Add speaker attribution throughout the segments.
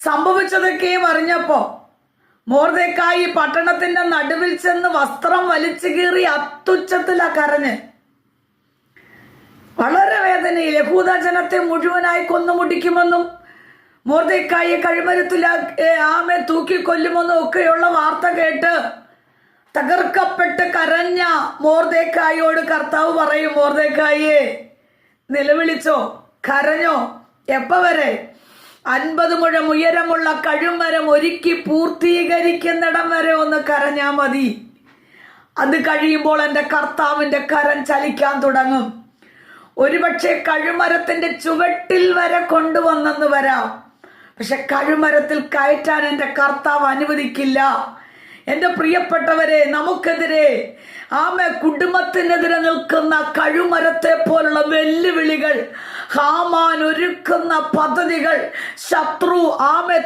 Speaker 1: സംഭവിച്ചതൊക്കെയും അറിഞ്ഞപ്പോ മൊർദെഖായി പട്ടണത്തിന്റെ നടുവിൽ ചെന്ന് വസ്ത്രം വലിച്ചു കീറി അത്യുച്ചത്തിലാ കരഞ്ഞ്. വളരെ വേദനയിൽ യഹൂദ ജനത്തെ മുഴുവനായി കൊന്നുമുടിക്കുമെന്നും മൊർദെഖായി കഴുമരത്തിലാ തൂക്കിക്കൊല്ലുമെന്നും ഒക്കെയുള്ള വാർത്ത കേട്ട് തകർക്കപ്പെട്ട് കരഞ്ഞ മൊർദെഖായിയോട് കർത്താവ് പറയും, മൊർദെഖായിയെ നിലവിളിച്ചോ, കരഞ്ഞോ. എപ്പ വരെ? 50 മുഴം ഉയരമുള്ള കഴുമരം ഒരുക്കി പൂർത്തീകരിക്കുന്നിടം വരെ ഒന്ന് കരഞ്ഞാ മതി. അത് കഴിയുമ്പോൾ എൻ്റെ കർത്താവിൻ്റെ കരം ചലിക്കാൻ തുടങ്ങും. ഒരുപക്ഷെ കഴുമരത്തിന്റെ ചുവട്ടിൽ വരെ കൊണ്ടുവന്നെന്ന് വരാം. പക്ഷെ കഴുമരത്തിൽ കയറ്റാൻ എൻ്റെ കർത്താവ് അനുവദിക്കില്ല. എൻ്റെ പ്രിയപ്പെട്ടവരെ, നമുക്കെതിരെ കുടുംബത്തിനെതിരെ നിൽക്കുന്ന കഴുമരത്തെ പോലുള്ള വെല്ലുവിളികൾ, ഹാമാൻ ഒരുക്കുന്ന പദ്ധതികൾ, ശത്രു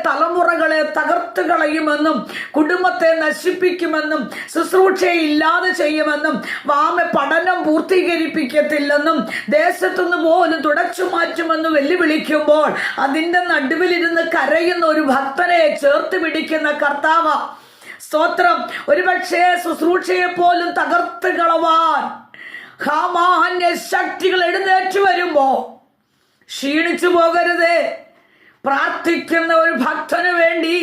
Speaker 1: തലമുറകളെ തകർത്തു കളയുമെന്നും കുടുംബത്തെ നശിപ്പിക്കുമെന്നും ശുശ്രൂഷയെ ഇല്ലാതെ ചെയ്യുമെന്നും പഠനം പൂർത്തീകരിപ്പിക്കത്തില്ലെന്നും ദേശത്തുനിന്ന് പോലും തുടച്ചു മാറ്റുമെന്ന് വെല്ലുവിളിക്കുമ്പോൾ അതിൻ്റെ നടുവിലിരുന്ന് കരയുന്ന ഒരു ഭക്തനെ ചേർത്ത് പിടിക്കുന്ന കർത്താവ്. സ്തോത്രം. ഒരുപക്ഷെ ശുശ്രൂഷയെ പോലും തകർത്ത് കളവാൻ ഹാമാന്റെ ശക്തികൾ എഴുന്നേറ്റ് വരുമ്പോ ക്ഷീണിച്ചു പോകരുതേ. പ്രാർത്ഥിക്കുന്ന ഒരു ഭക്തന് വേണ്ടി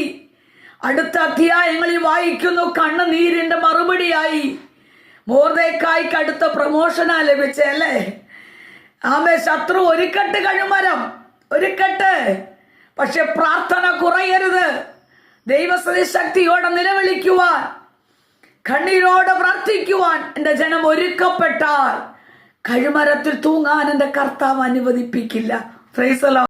Speaker 1: അടുത്ത അധ്യായങ്ങളിൽ വായിക്കുന്നു, കണ്ണുനീരിന്റെ മറുപടിയായി മൊർദെഖായിക്ക് അടുത്ത പ്രമോഷനാ ലഭിച്ചല്ലേ. ശത്രു ഒരുക്കട്ട് കഴുമരം ഒരുക്കട്ട്, പക്ഷെ പ്രാർത്ഥന കുറയരുത്. ദൈവസ്ഥിതി ശക്തിയോടെ നിലവിളിക്കുവാൻ, കണ്ണീരോടെ പ്രാർത്ഥിക്കുവാൻ എൻ്റെ ജനം ഒരുക്കപ്പെട്ടാൽ കഴുമരത്തിൽ തൂങ്ങാൻ എൻ്റെ കർത്താവ് അനുവദിപ്പിക്കില്ല. Praise the Lord.